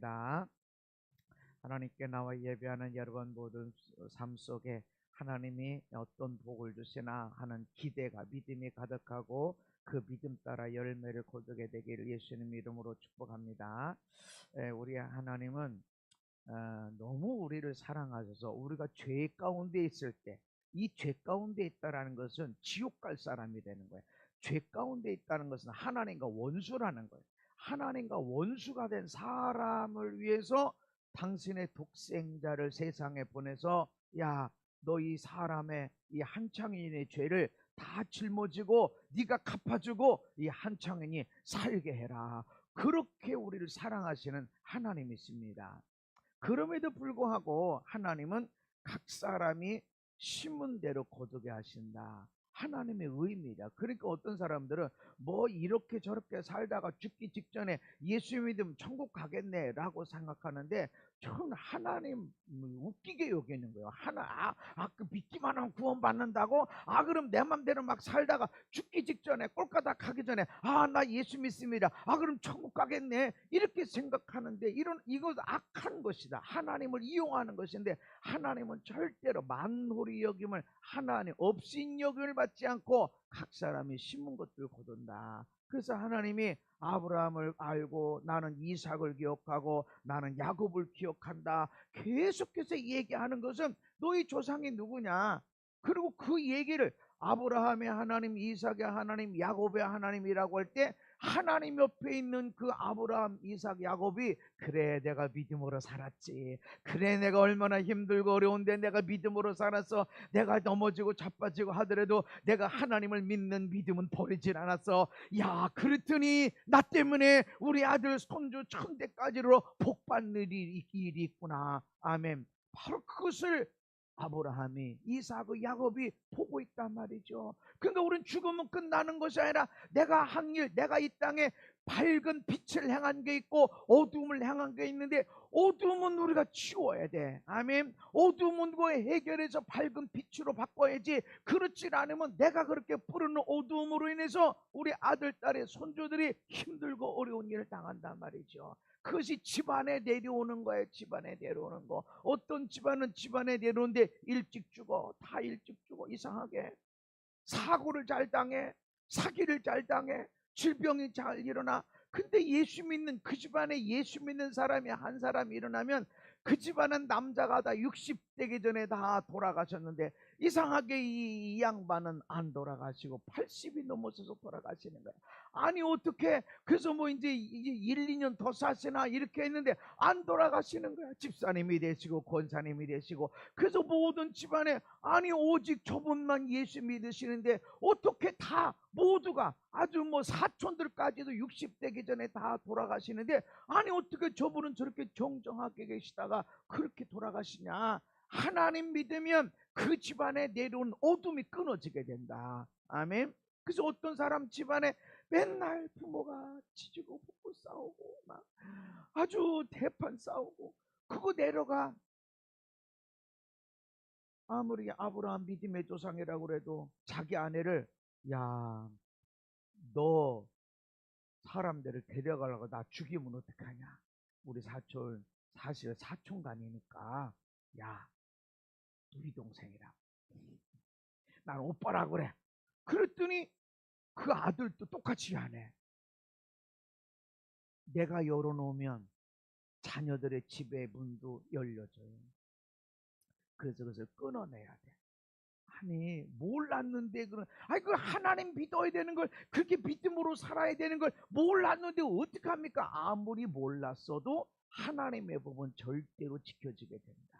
기도하겠습니다. 하나님께 나와 예배하는 여러분 모든 삶 속에 하나님이 어떤 복을 주시나 하는 기대가 믿음이 가득하고 그 믿음 따라 열매를 거두게 되기를 예수님 이름으로 축복합니다. 우리 하나님은 너무 우리를 사랑하셔서 우리가 죄 가운데 있을 때 이 죄 가운데 있다라는 것은 지옥 갈 사람이 되는 거예요. 죄 가운데 있다는 것은 하나님과 원수라는 거예요. 하나님과 원수가 된 사람을 위해서 당신의 독생자를 세상에 보내서 야, 너 이 사람의 이 한창인의 죄를 다 짊어지고 네가 갚아주고 이 한창인이 살게 해라. 그렇게 우리를 사랑하시는 하나님이십니다. 그럼에도 불구하고 하나님은 각 사람이 심은 대로 거두게 하신다. 하나님의 의미다. 그러니까 어떤 사람들은 뭐 이렇게 저렇게 살다가 죽기 직전에 예수 믿으면 천국 가겠네 라고 생각하는데 저는 하나님 웃기게 여기는 거예요. 그 믿기만 하면 구원받는다고? 그럼 내 맘대로 막 살다가 죽기 직전에 꼴까닥 가기 전에 나 예수 믿습니다. 그럼 천국 가겠네. 이렇게 생각하는데 이거 악한 것이다. 하나님을 이용하는 것인데 하나님은 절대로 만홀히 여김을 하나님 없인 여김을 받지 않고 각 사람이 심은 것들 거둔다. 그래서 하나님이 아브라함을 알고 나는 이삭을 기억하고 나는 야곱을 기억한다. 계속해서 얘기하는 것은 너희 조상이 누구냐? 그리고 그 얘기를 아브라함의 하나님, 이삭의 하나님, 야곱의 하나님이라고 할 때 하나님 옆에 있는 그 아브라함, 이삭, 야곱이 그래 내가 믿음으로 살았지. 그래 내가 얼마나 힘들고 어려운데 내가 믿음으로 살았어. 내가 넘어지고 자빠지고 하더라도 내가 하나님을 믿는 믿음은 버리질 않았어. 야, 그랬더니 나 때문에 우리 아들 손주 천대까지로 복받는 일이 있구나. 아멘. 바로 그것을 아브라함이, 이삭의, 야곱이 보고 있단 말이죠. 그러니까 우리는 죽으면 끝나는 것이 아니라 내가 한 일, 내가 이 땅에 밝은 빛을 향한 게 있고 어두움을 향한 게 있는데 어두움은 우리가 치워야 돼. 아멘. 어두움은 그걸 해결해서 밝은 빛으로 바꿔야지. 그렇지 않으면 내가 그렇게 부르는 어두움으로 인해서 우리 아들, 딸의 손주들이 힘들고 어려운 일을 당한단 말이죠. 그것이 집안에 내려오는 거예요. 집안에 내려오는 거. 어떤 집안은 집안에 내려오는데 일찍 죽어. 다 일찍 죽어. 이상하게 사고를 잘 당해, 사기를 잘 당해, 질병이 잘 일어나. 근데 예수 믿는 그 집안에 예수 믿는 사람이 한 사람이 일어나면 그 집안은 남자가 다 60 되기 전에 다 돌아가셨는데 이상하게 이 양반은 안 돌아가시고 80이 넘어서서 돌아가시는 거야. 아니 어떻게, 그래서 뭐 이제 1, 2년 더 사시나 이렇게 했는데 안 돌아가시는 거야. 집사님이 되시고 권사님이 되시고. 그래서 모든 집안에 아니 오직 저분만 예수 믿으시는데 어떻게 다 모두가 아주 뭐 사촌들까지도 60 되기 전에 다 돌아가시는데 아니 어떻게 저분은 저렇게 정정하게 계시다가 그렇게 돌아가시냐. 하나님 믿으면 그 집안에 내려온 어둠이 끊어지게 된다. 아멘. 그래서 어떤 사람 집안에 맨날 부모가 지지고 볶고 싸우고 막 아주 대판 싸우고 그거 내려가. 아무리 아브라함 믿음의 조상이라고 그래도 자기 아내를 야, 너 사람들을 데려가려고 나 죽이면 어떡하냐. 우리 사촌 사실 사촌간이니까 야, 우리 동생이라 난 오빠라고 그래. 그랬더니 그 아들도 똑같이 하네. 내가 열어놓으면 자녀들의 집의 문도 열려줘요. 그래서 그것을 끊어내야 돼. 아니 몰랐는데 그 하나님 믿어야 되는 걸, 그렇게 믿음으로 살아야 되는 걸 몰랐는데 어떡합니까? 아무리 몰랐어도 하나님의 법은 절대로 지켜지게 된다.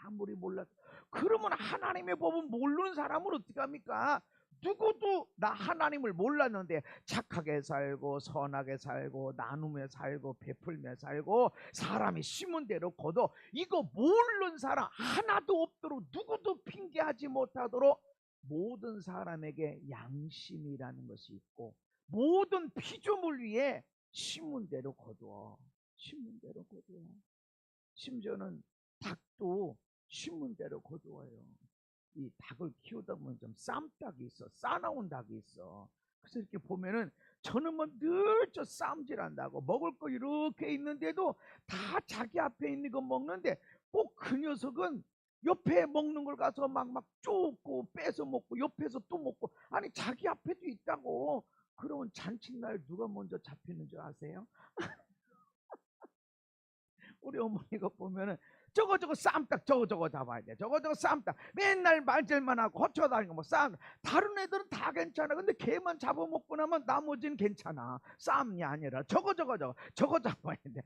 아무리 몰랐. 그러면 하나님의 법은 모르는 사람은 어떡합니까? 누구도 나 하나님을 몰랐는데 착하게 살고 선하게 살고 나누며 살고 베풀며 살고 사람이 심은 대로 거둬. 이거 모르는 사람 하나도 없도록, 누구도 핑계하지 못하도록 모든 사람에게 양심이라는 것이 있고 모든 피조물 위에 심은 대로 거두어. 심은 대로 거두어. 심지어는 닭도 심은 대로 거두어요. 이 닭을 키우다 보면 좀 쌈닭이 있어. 싸나운 닭이 있어. 그래서 이렇게 보면은 저는 뭐 늘 저 싸움질한다고 먹을 거 이렇게 있는데도 다 자기 앞에 있는 거 먹는데 꼭 그 녀석은 옆에 먹는 걸 가서 막 쪼고 뺏어 먹고 옆에서 또 먹고 아니 자기 앞에도 있다고. 그러면 잔칫날 누가 먼저 잡히는 줄 아세요? 우리 어머니가 보면은 저거 쌈딱 저거 잡아야 돼. 저거 쌈딱 맨날 말질만 하고 허쳐다니고 뭐 쌈. 다른 애들은 다 괜찮아. 근데 걔만 잡아먹고 나면 나머지는 괜찮아. 쌈이 아니라 저거 잡아야 돼.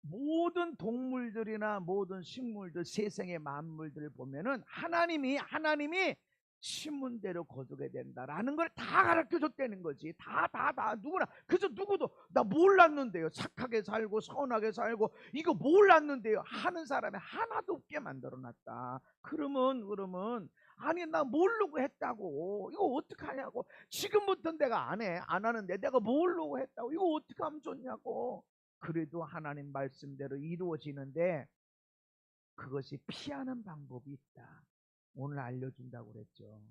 모든 동물들이나 모든 식물들, 세상의 만물들을 보면은 하나님이 신문대로 거두게 된다라는 걸 다 가르쳐 줬다는 거지. 다 누구나. 그래서 누구도 나 몰랐는데요, 착하게 살고 선하게 살고 이거 몰랐는데요 하는 사람이 하나도 없게 만들어 놨다. 그러면 아니 나 모르고 했다고. 이거 어떡하냐고. 지금부터 내가 안 하는데 내가 모르고 했다고. 이거 어떻게 하면 좋냐고. 그래도 하나님 말씀대로 이루어지는데 그것이 피하는 방법이 있다. 오늘 알려준다고 그랬죠.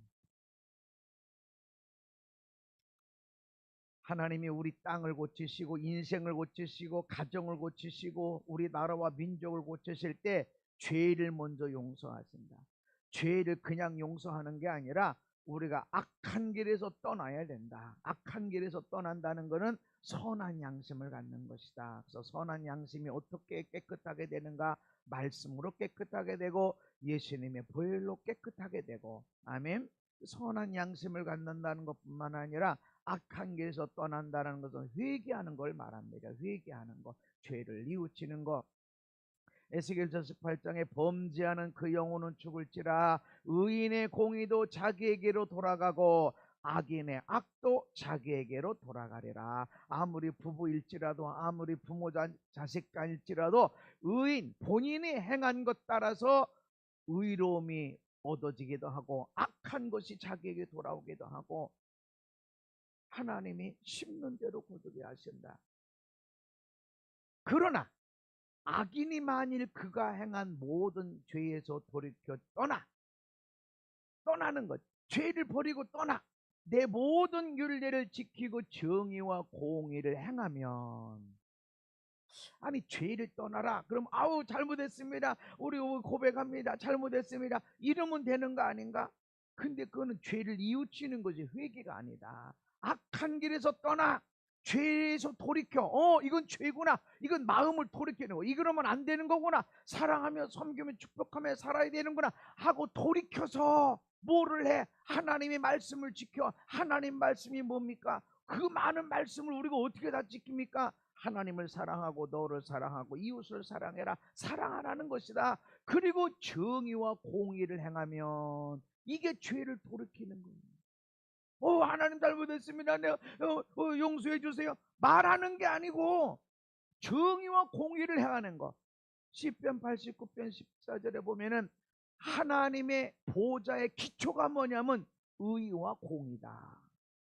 하나님이 우리 땅을 고치시고 인생을 고치시고 가정을 고치시고 우리 나라와 민족을 고치실 때 죄를 먼저 용서하신다. 죄를 그냥 용서하는 게 아니라 우리가 악한 길에서 떠나야 된다. 악한 길에서 떠난다는 것은 선한 양심을 갖는 것이다. 그래서 선한 양심이 어떻게 깨끗하게 되는가? 말씀으로 깨끗하게 되고 예수님의 보혈로 깨끗하게 되고, 아멘. 선한 양심을 갖는다는 것뿐만 아니라 악한 길에서 떠난다는 것은 회개하는 걸 말합니다. 회개하는 것, 죄를 뉘우치는 것. 에스겔서 18장에 범죄하는 그 영혼은 죽을지라 의인의 공의도 자기에게로 돌아가고 악인의 악도 자기에게로 돌아가리라. 아무리 부부일지라도 아무리 부모 자식간일지라도 의인 본인이 행한 것 따라서 의로움이 얻어지기도 하고 악한 것이 자기에게 돌아오기도 하고 하나님이 심는 대로 거두게 하신다. 그러나 악인이 만일 그가 행한 모든 죄에서 돌이켜 떠나는 것, 죄를 버리고 떠나 내 모든 율례를 지키고 정의와 공의를 행하면, 아니 죄를 떠나라 그럼 아우 잘못했습니다 우리 고백합니다 잘못했습니다 이러면 되는 거 아닌가? 근데 그거는 죄를 뉘우치는 거지 회개가 아니다. 악한 길에서 떠나 죄에서 돌이켜. 이건 죄구나. 이건 마음을 돌이키는 거. 이러면 안 되는 거구나. 사랑하며 섬기며 축복하며 살아야 되는구나 하고 돌이켜서 뭐를 해? 하나님의 말씀을 지켜. 하나님 말씀이 뭡니까? 그 많은 말씀을 우리가 어떻게 다 지킵니까? 하나님을 사랑하고 너를 사랑하고 이웃을 사랑해라. 사랑하라는 것이다. 그리고 정의와 공의를 행하면 이게 죄를 돌이키는 거예요. 하나님 잘못했습니다. 내가 용서해 주세요. 말하는 게 아니고 정의와 공의를 행하는 거. 시편 89편 14절에 보면은 하나님의 보좌의 기초가 뭐냐면 의와 공의다.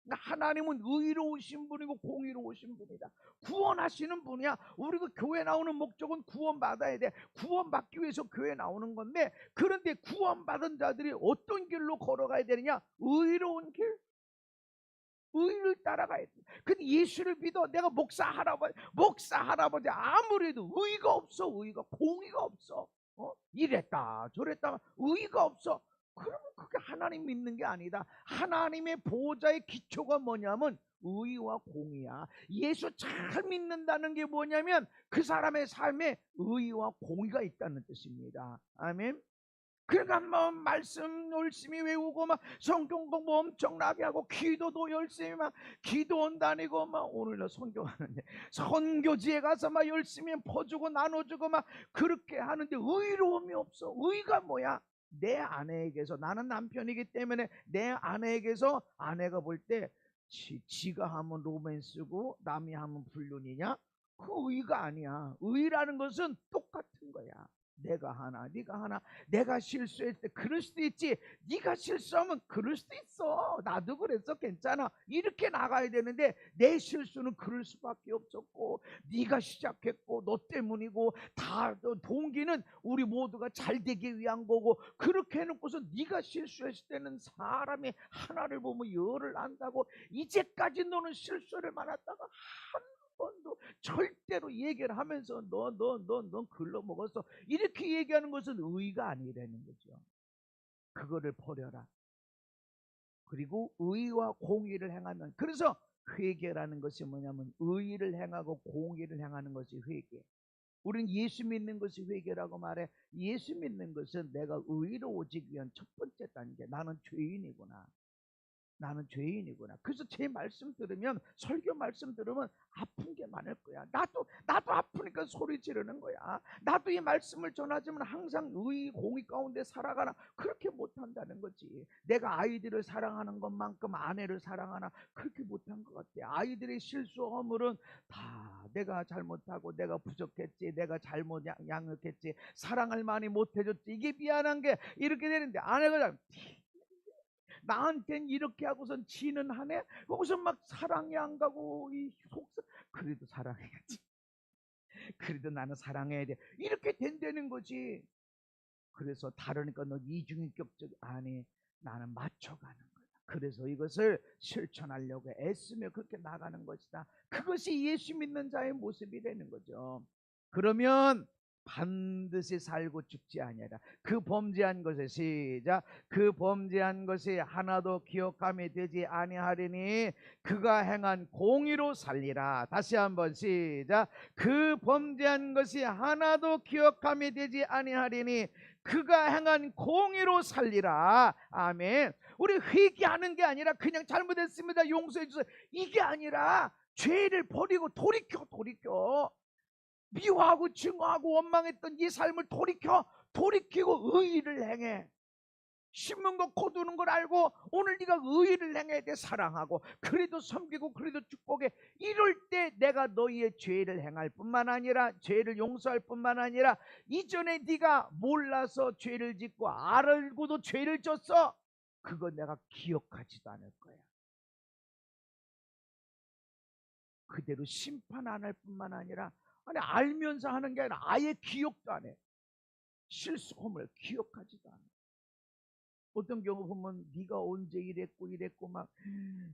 하나님은 의로우신 분이고 공의로우신 분이다. 구원하시는 분이야. 우리가 교회 나오는 목적은 구원받아야 돼. 구원받기 위해서 교회 나오는 건데, 그런데 구원받은 자들이 어떤 길로 걸어가야 되느냐? 의로운 길, 의를 따라가야 돼. 근데 예수를 믿어. 내가 목사 할아버지 아무래도 의가 없어. 의가 공의가 없어. 이랬다 저랬다 의가 없어. 그러면 그게 하나님 믿는 게 아니다. 하나님의 보좌의 기초가 뭐냐면 의와 공의야. 예수 잘 믿는다는 게 뭐냐면 그 사람의 삶에 의와 공의가 있다는 뜻입니다. 아멘. 그러니까 뭐 말씀 열심히 외우고 막 성경 공부 엄청나게 하고 기도도 열심히 막 기도원 다니고 막 오늘날 선교하는데 선교지에 가서 막 열심히 퍼주고 나눠주고 막 그렇게 하는데 의로움이 없어. 의가 뭐야? 내 아내에게서, 나는 남편이기 때문에 내 아내에게서 아내가 볼 때 지가 하면 로맨스고 남이 하면 불륜이냐? 그 의가 아니야. 의라는 것은 똑같은 거야. 내가 하나, 네가 하나. 내가 실수했을 때 그럴 수도 있지. 네가 실수하면 그럴 수도 있어. 나도 그랬어. 괜찮아. 이렇게 나가야 되는데 내 실수는 그럴 수밖에 없었고, 네가 시작했고 너 때문이고, 다 동기는 우리 모두가 잘 되기 위한 거고, 그렇게 해놓고서 네가 실수했을 때는 사람이 하나를 보면 열을 안다고, 이제까지 너는 실수를 많았다가 한 번도 절대로 얘기를 하면서 넌 글러먹었어, 이렇게 얘기하는 것은 의가 아니라는 거죠. 그거를 버려라. 그리고 의와 공의를 행하면, 그래서 회개라는 것이 뭐냐면 의를 행하고 공의를 행하는 것이 회개. 우리는 예수 믿는 것이 회개라고 말해. 예수 믿는 것은 내가 의로워지기 위한 첫 번째 단계. 나는 죄인이구나. 나는 죄인이구나. 그래서 제 말씀 들으면, 설교 말씀 들으면 아픈 게 많을 거야. 나도 아프니까 소리 지르는 거야. 나도 이 말씀을 전하지만 항상 의 공의 가운데 살아가나, 그렇게 못한다는 거지. 내가 아이들을 사랑하는 것만큼 아내를 사랑하나, 그렇게 못한 것 같아. 아이들의 실수 허물은 다 내가 잘못하고, 내가 부족했지, 내가 잘못 양육했지, 사랑을 많이 못해줬지, 이게 미안한 게 이렇게 되는데, 아내가 나한텐 이렇게 하고선 지는 하네. 거기서 막 사랑이 안 가고, 이 속상. 그래도 사랑해야지. 그래도 나는 사랑해야 돼. 이렇게 된다는 거지. 그래서 다르니까 너 이중인격적, 아니, 나는 맞춰가는 거야. 그래서 이것을 실천하려고 애쓰며 그렇게 나가는 것이다. 그것이 예수 믿는 자의 모습이 되는 거죠. 그러면 반드시 살고 죽지 아니하라. 그 범죄한 것에, 시작, 그 범죄한 것이 하나도 기억함이 되지 아니하리니 그가 행한 공의로 살리라. 다시 한번 시작, 그 범죄한 것이 하나도 기억함이 되지 아니하리니 그가 행한 공의로 살리라. 아멘. 우리 회개하는 게 아니라 그냥 잘못했습니다, 용서해 주세요, 이게 아니라 죄를 버리고 돌이켜 미워하고 증오하고 원망했던 이 삶을 돌이키고 의의를 행해. 심는 거 거두는 걸 알고 오늘 네가 의의를 행해야 돼. 사랑하고, 그래도 섬기고, 그래도 축복해. 이럴 때 내가 너희의 죄를 행할 뿐만 아니라, 죄를 용서할 뿐만 아니라, 이전에 네가 몰라서 죄를 짓고 알고도 죄를 졌어, 그거 내가 기억하지도 않을 거야. 그대로 심판 안 할 뿐만 아니라, 아니, 알면서 하는 게 아니라 아예 기억도 안 해. 실수함을 기억하지도 않아. 어떤 경우 보면 네가 언제 이랬고 막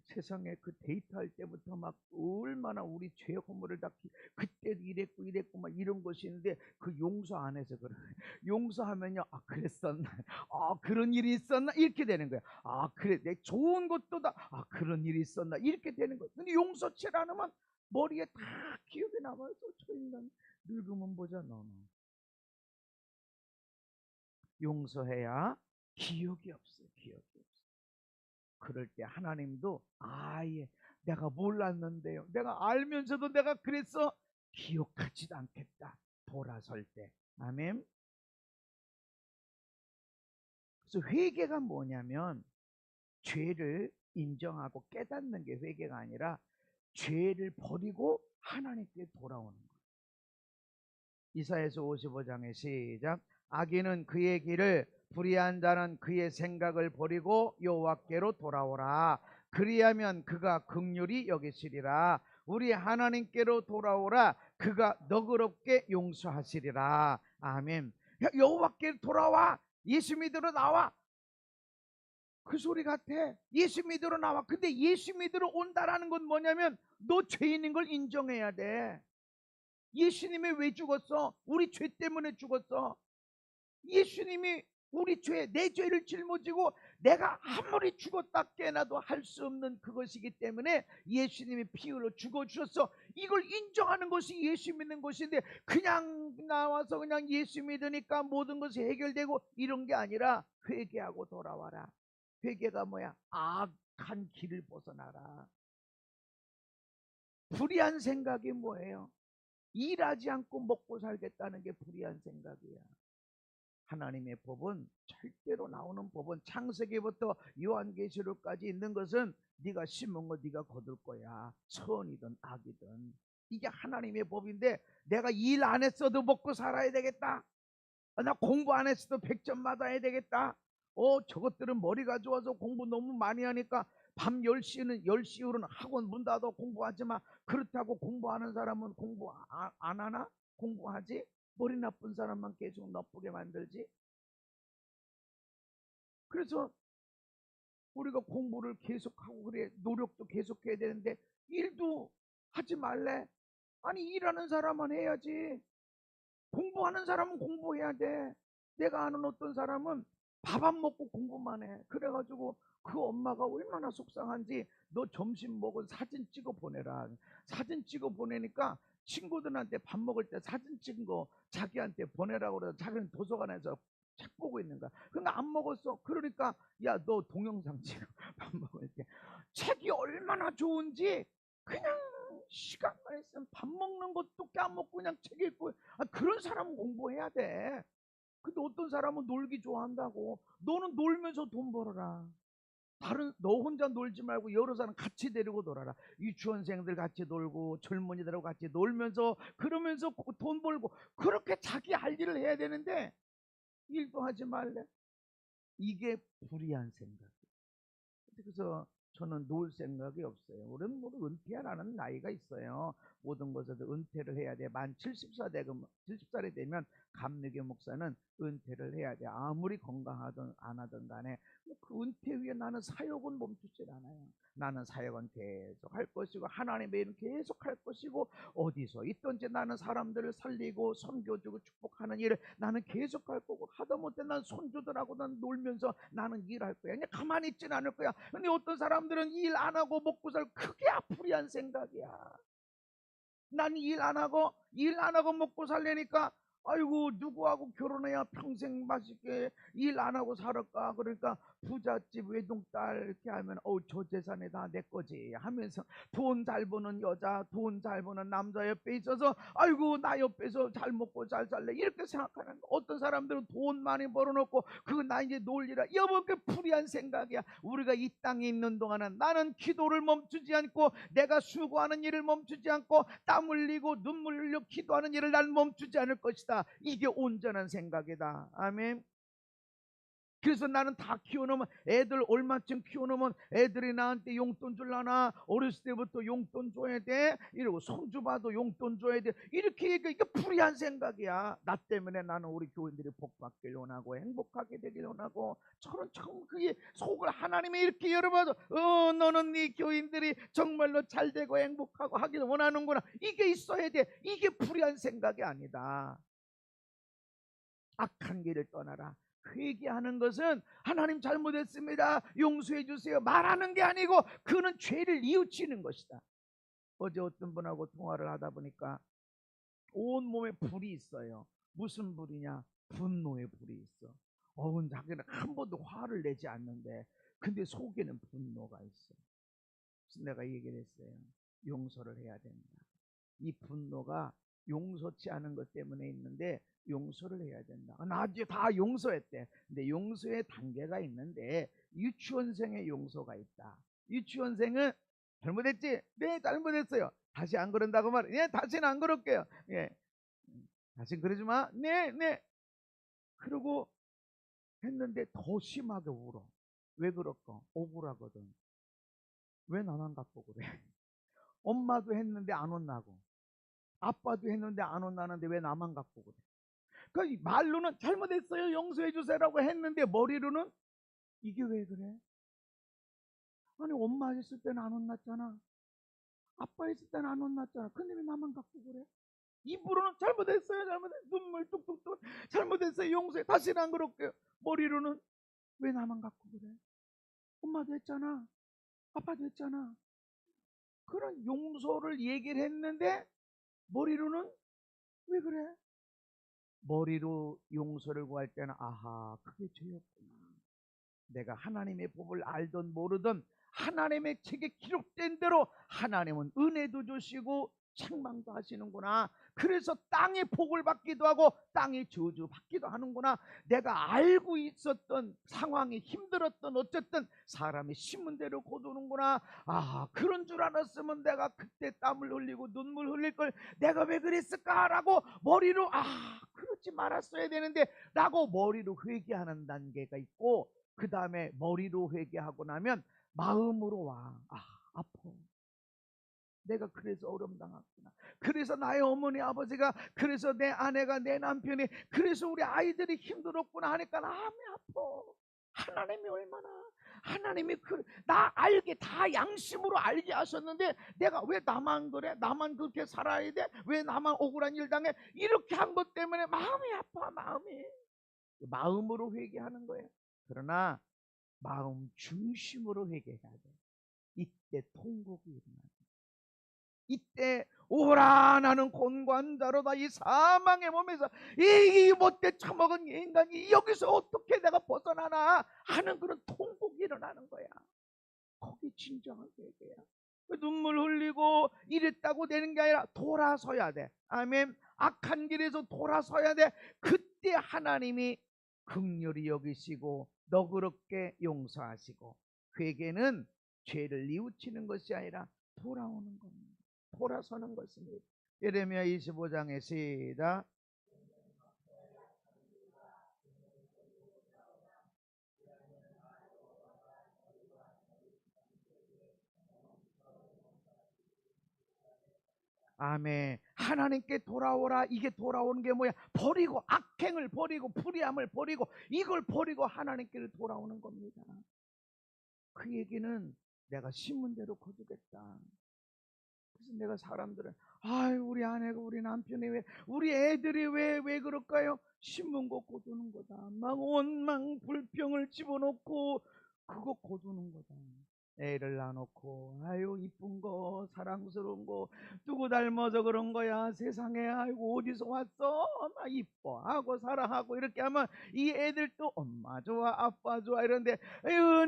세상에 그 데이트할 때부터 막 얼마나 우리 죄 허물을 다 그때도 이랬고 막 이런 것이 있는데, 그 용서 안 해서 그래. 용서하면요, 아 그랬었나, 아 그런 일이 있었나, 이렇게 되는 거야. 아 그래, 내 좋은 것도 다, 아 그런 일이 있었나, 이렇게 되는 거야. 근데 용서치 않으면 머리에 다 기억이 남아서 저 인간 늙으면 보자. 너는 용서해야 기억이 없어. 그럴 때 하나님도 아예 내가 몰랐는데요, 내가 알면서도 내가 그랬어, 기억하지도 않겠다, 돌아설 때. 아멘. 그래서 회개가 뭐냐면 죄를 인정하고 깨닫는 게 회개가 아니라, 죄를 버리고 하나님께 돌아오는 거예요. 이사야서 55장의 시작, 악인은 그의 길을, 불의한 자는 그의 생각을 버리고 여호와께로 돌아오라. 그리하면 그가 긍휼히 여기시리라. 우리 하나님께로 돌아오라. 그가 너그럽게 용서하시리라. 아멘. 여호와께 돌아와. 예수 믿으러 나와. 그 소리 같아. 예수 믿으러 나와. 근데 예수 믿으러 온다라는 건 뭐냐면 너 죄인인 걸 인정해야 돼. 예수님이 왜 죽었어? 우리 죄 때문에 죽었어. 예수님이 우리 죄, 내 죄를 짊어지고 내가 아무리 죽었다 깨나도 할 수 없는 그것이기 때문에 예수님이 피 흘려 죽어주셨어. 이걸 인정하는 것이 예수 믿는 것인데, 그냥 나와서 그냥 예수 믿으니까 모든 것이 해결되고 이런 게 아니라, 회개하고 돌아와라. 회개가 뭐야? 악한 길을 벗어나라. 불의한 생각이 뭐예요? 일하지 않고 먹고 살겠다는 게 불의한 생각이야. 하나님의 법은, 절대로 나오는 법은, 창세기부터 요한계시록까지 있는 것은 네가 심은 거 네가 거둘 거야. 선이든 악이든. 이게 하나님의 법인데, 내가 일 안 했어도 먹고 살아야 되겠다, 나 공부 안 했어도 100점 맞아야 되겠다. 저것들은 머리가 좋아서 공부 너무 많이 하니까 밤 10시 이후로는 학원 문 닫아 공부하지 마. 그렇다고 공부하는 사람은 공부 안 하나? 공부하지? 머리 나쁜 사람만 계속 나쁘게 만들지? 그래서 우리가 공부를 계속하고 그래, 노력도 계속해야 되는데 일도 하지 말래? 아니, 일하는 사람은 해야지. 공부하는 사람은 공부해야 돼. 내가 아는 어떤 사람은 밥 안 먹고 공부만 해. 그래가지고 그 엄마가 얼마나 속상한지, 너 점심 먹은 사진 찍어 보내라. 사진 찍어 보내니까 친구들한테 밥 먹을 때 사진 찍은 거 자기한테 보내라고 그래서 자기는 도서관에서 책 보고 있는 거야. 그러니까 안 먹었어. 그러니까 야, 너 동영상 찍어. 밥 먹을 때 책이 얼마나 좋은지 그냥 시간만 있으면 밥 먹는 것도 까먹고 그냥 책 읽고. 그런 사람은 공부해야 돼. 근데 어떤 사람은 놀기 좋아한다고. 너는 놀면서 돈 벌어라. 너 혼자 놀지 말고 여러 사람 같이 데리고 놀아라. 유치원생들 같이 놀고 젊은이들하고 같이 놀면서 그러면서 돈 벌고, 그렇게 자기 할 일을 해야 되는데 일도 하지 말래. 이게 불의한 생각이에요. 그래서 저는 놀 생각이 없어요. 우리는 은퇴하라는 나이가 있어요. 모든 것에도 은퇴를 해야 돼. 만 70살이 되면 감리교 목사는 은퇴를 해야 돼. 아무리 건강하든 안 하든 간에 그 은퇴 후에 나는 사역은 멈추질 않아요. 나는 사역은 계속 할 것이고 하나님의 일은 계속 할 것이고, 어디서 있든지 나는 사람들을 살리고 섬겨주고 축복하는 일을 나는 계속 할 거고, 하다못해 난 손주들하고 난 놀면서 나는 일할 거야. 그냥 가만히 있진 않을 거야. 근데 어떤 사람들은 일 안 하고 먹고 살, 그게 불의한 생각이야. 난 일 안 하고 먹고 살려니까 아이고, 누구하고 결혼해야 평생 맛있게 일 안 하고 살을까? 그러니까 부잣집 외동딸 이렇게 하면 저 재산이 다 내 거지 하면서 돈 잘 버는 여자, 돈 잘 버는 남자 옆에 있어서 아이고, 나 옆에서 잘 먹고 잘 살래 이렇게 생각하는 거. 어떤 사람들은 돈 많이 벌어놓고 그거 나 이제 놀리라. 여보, 그 불의한 생각이야. 우리가 이 땅에 있는 동안은 나는 기도를 멈추지 않고, 내가 수고하는 일을 멈추지 않고, 땀 흘리고 눈물 흘려 기도하는 일을 난 멈추지 않을 것이다. 이게 온전한 생각이다. 아멘. 그래서 나는 다 키워놓으면, 애들 얼마쯤 키워놓으면 애들이 나한테 용돈 줄라나, 어렸을 때부터 용돈 줘야 돼 이러고, 손주 봐도 용돈 줘야 돼 이렇게 얘기해. 이게 불의한 생각이야. 나 때문에 나는 우리 교인들이 복받길 원하고 행복하게 되길 원하고, 저는 참 그게 속을 하나님이 이렇게 열어봐도 너는 네 교인들이 정말로 잘 되고 행복하고 하길 원하는구나, 이게 있어야 돼. 이게 불의한 생각이 아니다. 악한 길을 떠나라. 회개하는 것은 하나님 잘못했습니다, 용서해 주세요 말하는 게 아니고, 그는 죄를 뉘우치는 것이다. 어제 어떤 분하고 통화를 하다 보니까 온몸에 불이 있어요. 무슨 불이냐? 분노의 불이 있어. 자기는 한 번도 화를 내지 않는데 근데 속에는 분노가 있어. 그래서 내가 얘기를 했어요. 용서를 해야 된다. 이 분노가 용서치 않은 것 때문에 있는데 용서를 해야 된다. 나 이제 다 용서했대. 근데 용서의 단계가 있는데 유치원생의 용서가 있다. 유치원생은 잘못했지? 네, 잘못했어요. 다시 안 그런다고 말해. 예, 다시는 안 그럴게요. 예, 다시 그러지 마. 네, 네. 그러고 했는데 더 심하게 울어. 왜 그럴까? 억울하거든. 왜 나만 갖고 그래? 엄마도 했는데 안 혼나고, 아빠도 했는데 안 혼나는데 왜 나만 갖고 그래? 그 말로는 잘못했어요 용서해 주세요라고 했는데 머리로는 이게 왜 그래? 아니, 엄마 있을 때는 안 혼났잖아, 아빠 있을 때는 안 혼났잖아. 근데 왜 나만 갖고 그래? 입으로는 잘못했어요, 눈물 뚝뚝뚝 잘못했어요 용서해, 다시는 안 그럴게요. 머리로는 왜 나만 갖고 그래? 엄마도 했잖아, 아빠도 했잖아. 그런 용서를 얘기를 했는데 머리로는 왜 그래? 머리로 용서를 구할 때는 아하, 그게 죄였구나. 내가 하나님의 법을 알든 모르든 하나님의 책에 기록된 대로 하나님은 은혜도 주시고 책망도 하시는구나. 그래서 땅의 복을 받기도 하고 땅의 저주 받기도 하는구나. 내가 알고 있었던 상황이 힘들었던 어쨌든 사람이 심은 대로 거두는구나. 그런 줄 알았으면 내가 그때 땀을 흘리고 눈물 흘릴 걸 내가 왜 그랬을까라고 머리로 그렇지 그렇지 말았어야 되는데 라고 머리로 회개하는 단계가 있고, 그 다음에 머리로 회개하고 나면 마음으로 와. 아파. 내가 그래서 어려움 당했구나. 그래서 나의 어머니 아버지가, 그래서 내 아내가, 내 남편이, 그래서 우리 아이들이 힘들었구나 하니까 마음이 아파. 하나님이 얼마나, 하나님이 나 알게 다 양심으로 알게 하셨는데 내가 왜 나만 그래? 나만 그렇게 살아야 돼? 왜 나만 억울한 일 당해? 이렇게 한 것 때문에 마음이 아파. 마음으로 회개하는 거예요. 그러나 마음 중심으로 회개해야 돼. 이때 통곡이 일어나. 이때 오라 나는 곤관자로다. 이 사망의 몸에서 이 못돼 처먹은 인간이 여기서 어떻게 내가 벗어나나 하는 그런 통곡이 일어나는 거야. 거기 진정한 회개야. 눈물 흘리고 이랬다고 되는 게 아니라 돌아서야 돼. 아멘. 악한 길에서 돌아서야 돼. 그때 하나님이 긍휼히 여기시고 너그럽게 용서하시고, 회개는 죄를 뉘우치는 것이 아니라 돌아오는 겁니다. 돌아서는 것입니다. 예레미야 25장의 시작. 아멘. 하나님께 돌아오라. 이게 돌아오는 게 뭐야? 버리고, 악행을 버리고, 불의함을 버리고, 이걸 버리고 하나님께 돌아오는 겁니다. 그 얘기는 내가 심은 대로 거두겠다. 그래서 내가 사람들은 우리 아내가, 우리 남편이 왜, 우리 애들이 왜 그럴까요? 심은 거 거두는 거다. 막 원망 불평을 집어넣고 그거 거두는 거다. 애를 낳아놓고 이쁜 거, 사랑스러운 거, 누구 닮아서 그런 거야, 세상에, 아이고 어디서 왔어, 나 이뻐 하고 사랑하고 이렇게 하면 이 애들도 엄마 좋아, 아빠 좋아 이런데,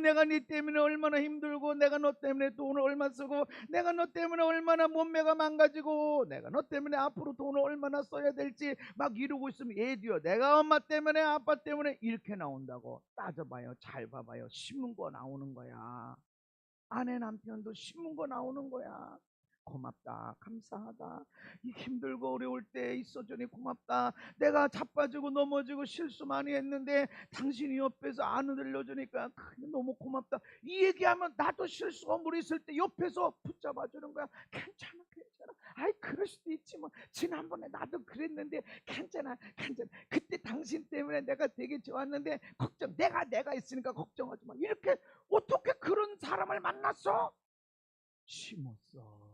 내가 네 때문에 얼마나 힘들고, 내가 너 때문에 돈을 얼마 쓰고, 내가 너 때문에 얼마나 몸매가 망가지고, 내가 너 때문에 앞으로 돈을 얼마나 써야 될지 막 이러고 있으면 애도요, 내가 엄마 때문에 아빠 때문에 이렇게 나온다고. 따져봐요. 잘 봐봐요. 심은 거 나오는 거야. 아내 남편도 심은 거 나오는 거야. 고맙다, 감사하다, 이 힘들고 어려울 때 있어주니 고맙다, 내가 자빠지고 넘어지고 실수 많이 했는데 당신이 옆에서 안 들려주니까 너무 고맙다. 이 얘기하면 나도 실수가 물 있을 때 옆에서 붙잡아 주는 거야. 괜찮아, 그럴 수도 있지 뭐, 지난번에 나도 그랬는데 괜찮아. 그때 당신 때문에 내가 되게 좋았는데 걱정, 내가 있으니까 걱정하지 마. 이렇게. 어떻게 그런 사람을 만났어? 심었어.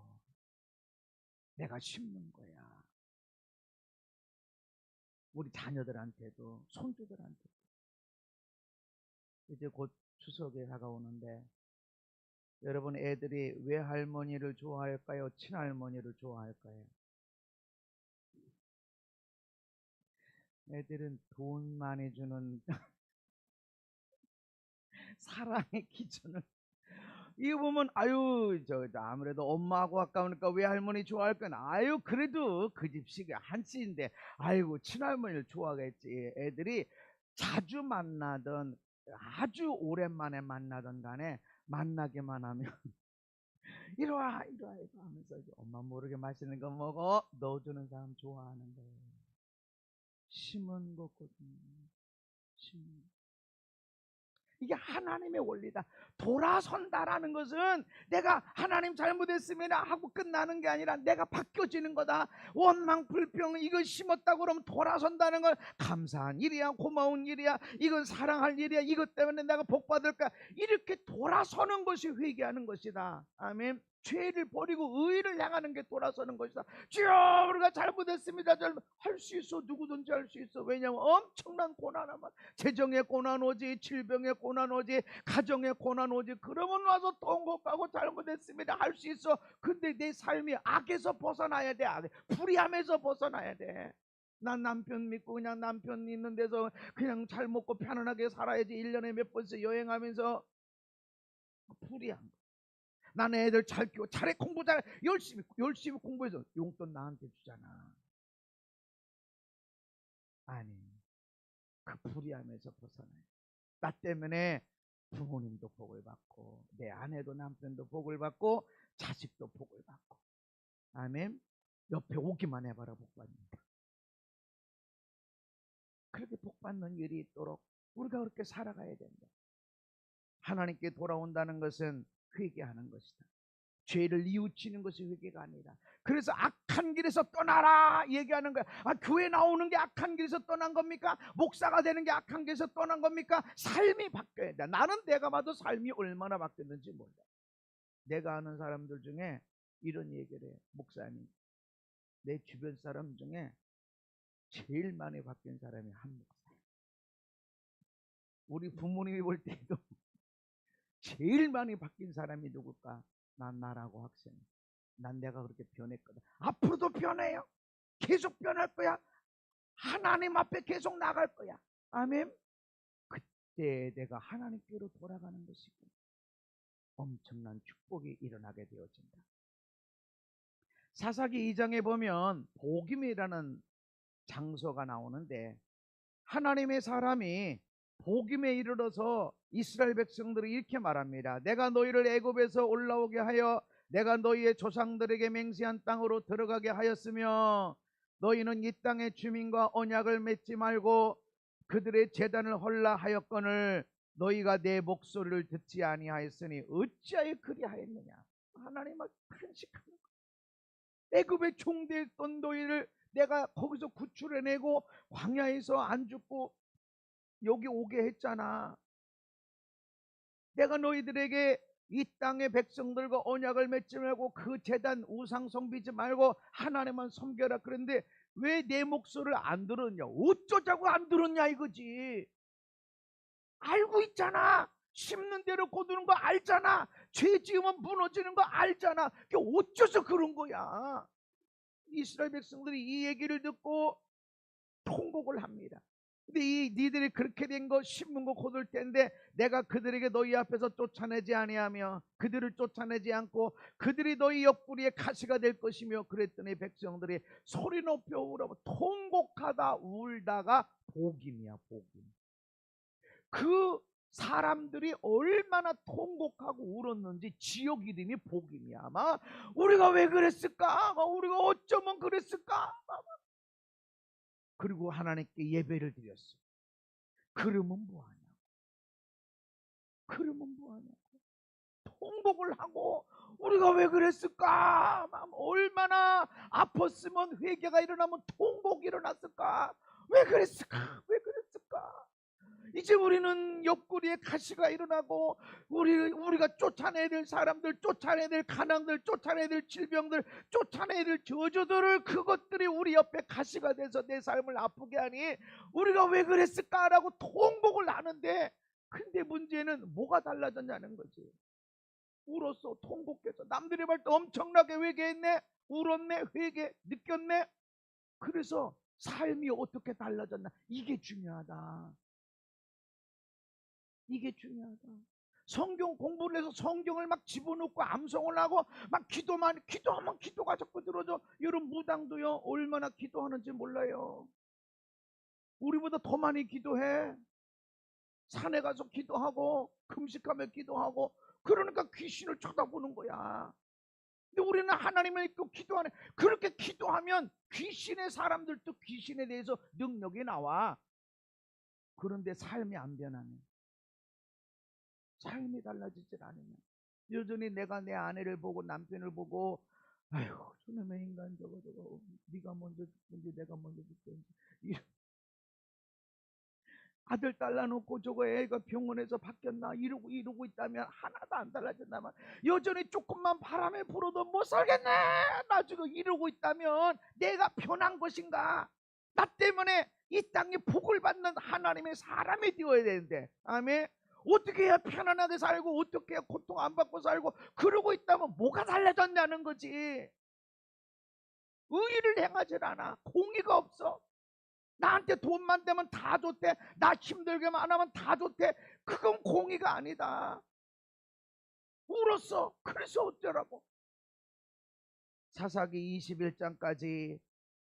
내가 심는 거야. 우리 자녀들한테도, 손주들한테도. 이제 곧 추석에 다가오는데, 여러분 애들이 외할머니를 좋아할까요? 친할머니를 좋아할까요? 애들은 돈 많이 주는 사랑의 기준을, 이거 보면 아무래도 엄마하고 가까우니까 외할머니 좋아할 건, 그래도 그 집식 한씨인데 아이고 친할머니를 좋아하겠지. 애들이 자주 만나던, 아주 오랜만에 만나던 간에 만나기만 하면 이리와 하면서 엄마 모르게 맛있는 거 먹어, 넣어주는 사람 좋아하는 거예요. 심은 거거든요. 이게 하나님의 원리다. 돌아선다라는 것은 내가 하나님 잘못했으면 하고 끝나는 게 아니라 내가 바뀌어지는 거다. 원망 불평 이걸 심었다고 그러면 돌아선다는 건 감사한 일이야, 고마운 일이야, 이건 사랑할 일이야, 이것 때문에 내가 복 받을까, 이렇게 돌아서는 것이 회개하는 것이다. 아멘. 죄를 버리고 의를 향하는 게 돌아서는 것이다. 주여, 우리가 잘못했습니다. 할 수 있어. 누구든지 할 수 있어. 왜냐하면 엄청난 고난을, 재정의 고난 오지, 질병의 고난 오지, 가정의 고난 오지. 그러면 와서 통곡하고 잘못했습니다 할 수 있어. 근데 내 삶이 악에서 벗어나야 돼. 불의함에서 벗어나야 돼. 난 남편 믿고 그냥 남편 있는 데서 그냥 잘 먹고 편안하게 살아야지. 1년에 몇 번씩 여행하면서 불의함. 나는 애들 잘 키워, 잘해, 공부 잘해, 열심히 공부해서 용돈 나한테 주잖아. 아니, 그 불의함에서 벗어나요. 나 때문에 부모님도 복을 받고, 내 아내도 남편도 복을 받고, 자식도 복을 받고. 아멘. 옆에 오기만 해봐라, 복 받는다. 그렇게 복받는 일이 있도록 우리가 그렇게 살아가야 된다. 하나님께 돌아온다는 것은 회개하는 것이다. 죄를 뉘우치는 것이 회개가 아니라. 그래서 악한 길에서 떠나라 얘기하는 거야. 교회 나오는 게 악한 길에서 떠난 겁니까? 목사가 되는 게 악한 길에서 떠난 겁니까? 삶이 바뀌어야 돼. 나는 내가 봐도 삶이 얼마나 바뀌었는지 몰라. 내가 아는 사람들 중에 이런 얘기를 해. 목사님, 내 주변 사람 중에 제일 많이 바뀐 사람이 한 목사예요. 우리 부모님이 볼 때도 제일 많이 바뀐 사람이 누굴까? 난 나라고 학생. 난 내가 그렇게 변했거든. 앞으로도 변해요. 계속 변할 거야. 하나님 앞에 계속 나갈 거야. 아멘. 그때 내가 하나님께로 돌아가는 것이고 엄청난 축복이 일어나게 되어진다. 사사기 2장에 보면 보김이라는 장소가 나오는데 하나님의 사람이 보김에 이르러서 이스라엘 백성들이 이렇게 말합니다. 내가 너희를 애굽에서 올라오게 하여 내가 너희의 조상들에게 맹세한 땅으로 들어가게 하였으며 너희는 이 땅의 주민과 언약을 맺지 말고 그들의 제단을 헐라 하였거늘 너희가 내 목소리를 듣지 아니하였으니 어찌하여 그리하였느냐. 하나님을 탄식하는 거예요. 애굽에 종되었던 너희를 내가 거기서 구출해내고 광야에서 안 죽고 여기 오게 했잖아. 내가 너희들에게 이 땅의 백성들과 언약을 맺지 말고 그 제단 우상 섬기지 말고 하나님만 섬겨라. 그런데 왜 내 목소리를 안 들었냐? 어쩌자고 안 들었냐 이거지. 알고 있잖아. 심는 대로 거두는 거 알잖아. 죄 지으면 무너지는 거 알잖아. 그게 어째서 그런 거야. 이스라엘 백성들이 이 얘기를 듣고 통곡을 합니다. 근데 니들이 그렇게 된 거 심은 거 거둘 때인데 내가 그들에게 너희 앞에서 쫓아내지 아니하며 그들을 쫓아내지 않고 그들이 너희 옆구리에 가시가 될 것이며 그랬더니 백성들이 소리 높여 울어 통곡하다 울다가 복임이야. 복임. 그 사람들이 얼마나 통곡하고 울었는지 지역 이름이 복임이야. 아마 우리가 왜 그랬을까? 아마 우리가 어쩌면 그랬을까? 그리고 하나님께 예배를 드렸어. 그러면 뭐하냐고. 그러면 뭐하냐고. 통곡을 하고 우리가 왜 그랬을까? 얼마나 아팠으면 회개가 일어나면 통곡이 일어났을까? 왜 그랬을까? 왜 그랬을까? 이제 우리는 옆구리에 가시가 일어나고 우리가 쫓아내야 될 사람들, 쫓아내야 될 가난들, 쫓아내야 될 질병들, 쫓아내야 될 저주들을 그것들이 우리 옆에 가시가 돼서 내 삶을 아프게 하니 우리가 왜 그랬을까라고 통곡을 하는데 근데 문제는 뭐가 달라졌냐는 거지. 울었어. 통곡해서 남들이 볼 때 엄청나게 회개했네. 울었네. 회개 느꼈네. 그래서 삶이 어떻게 달라졌나 이게 중요하다. 이게 중요하다. 성경 공부를 해서 성경을 막 집어넣고 암송을 하고 막 기도하면 기도가 자꾸 들어져. 여러분 무당도요 얼마나 기도하는지 몰라요. 우리보다 더 많이 기도해. 산에 가서 기도하고 금식하며 기도하고 그러니까 귀신을 쳐다보는 거야. 근데 우리는 하나님을 믿고 기도하네. 그렇게 기도하면 귀신의 사람들도 귀신에 대해서 능력이 나와. 그런데 삶이 안 변하네. 삶이 달라지질 않으면 여전히 내가 내 아내를 보고 남편을 보고 아이고 저놈의 인간 저거 네가 먼저 죽든지 내가 먼저 죽든지 아들 딸 낳아놓고 저거 애가 병원에서 바뀌었나 이러고 있다면 하나도 안 달라졌나만 여전히 조금만 바람에 불어도 못 살겠네 나 지금 이러고 있다면 내가 변한 것인가? 나 때문에 이 땅에 복을 받는 하나님의 사람이 되어야 되는데 아멘. 어떻게 해야 편안하게 살고 어떻게 해야 고통 안 받고 살고 그러고 있다면 뭐가 달라졌냐는 거지. 의의를 행하질 않아. 공의가 없어. 나한테 돈만 되면 다 좋대. 나 힘들게만 안 하면 다 좋대. 그건 공의가 아니다. 울었어. 그래서 어쩌라고. 사사기 21장까지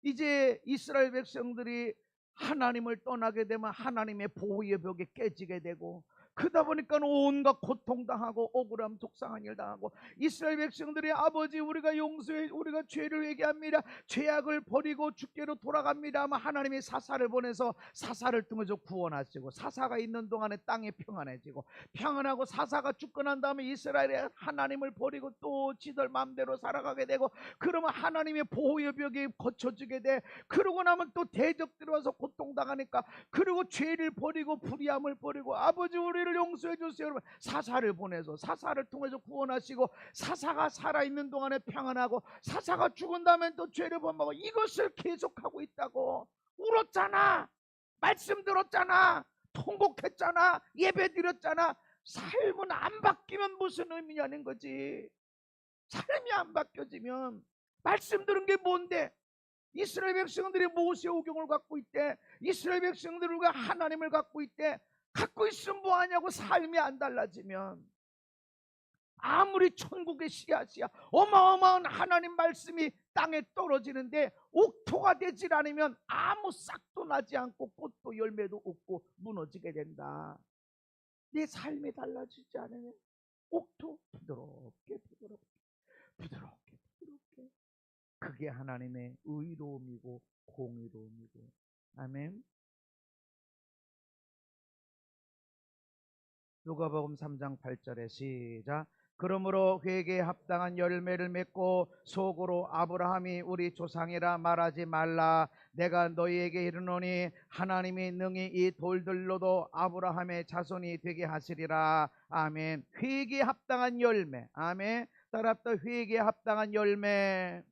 이제 이스라엘 백성들이 하나님을 떠나게 되면 하나님의 보호의 벽이 깨지게 되고 그러다 보니까 온갖 고통당하고 억울함 속상한 일 당하고, 이스라엘 백성들이 아버지 우리가 용서해, 우리가 죄를 회개합니다, 죄악을 버리고 주께로 돌아갑니다 하면 하나님이 사사를 보내서 사사를 통해서 구원하시고, 사사가 있는 동안에 땅이 평안해지고, 평안하고 사사가 죽고 난 다음에 이스라엘이 하나님을 버리고 또 지들 마음대로 살아가게 되고, 그러면 하나님의 보호여벽이 거쳐지게 돼. 그러고 나면 또 대적들이 와서 고통당하니까, 그리고 죄를 버리고 불의함을 버리고 아버지 우리를 용서해 주세요. 여러분, 사사를 보내서 사사를 통해서 구원하시고, 사사가 살아있는 동안에 평안하고, 사사가 죽은 다음에 또 죄를 범하고, 이것을 계속하고 있다고. 울었잖아, 말씀 들었잖아, 통곡했잖아, 예배 드렸잖아. 삶은 안 바뀌면 무슨 의미냐는 거지. 삶이 안 바뀌어지면, 말씀 들은 게 뭔데? 이스라엘 백성들이 모세오경을 갖고 있대. 이스라엘 백성들과 하나님을 갖고 있대. 갖고 있으면 뭐하냐고. 삶이 안 달라지면 아무리 천국의 씨앗이야, 어마어마한 하나님 말씀이 땅에 떨어지는데 옥토가 되질 않으면 아무 싹도 나지 않고 꽃도 열매도 없고 무너지게 된다. 내 삶이 달라지지 않으면 옥토, 부드럽게 부드럽게 부드럽게 부드럽게. 그게 하나님의 의로움이고 공의로움이고. 아멘. 누가복음 3장 8절에 시작. 그러므로 회개에 합당한 열매를 맺고 속으로 아브라함이 우리 조상이라 말하지 말라. 내가 너희에게 이르노니 하나님이 능히 이 돌들로도 아브라함의 자손이 되게 하시리라. 아멘. 회개에 합당한 열매. 아멘. 따라합다. 회개에 합당한 열매.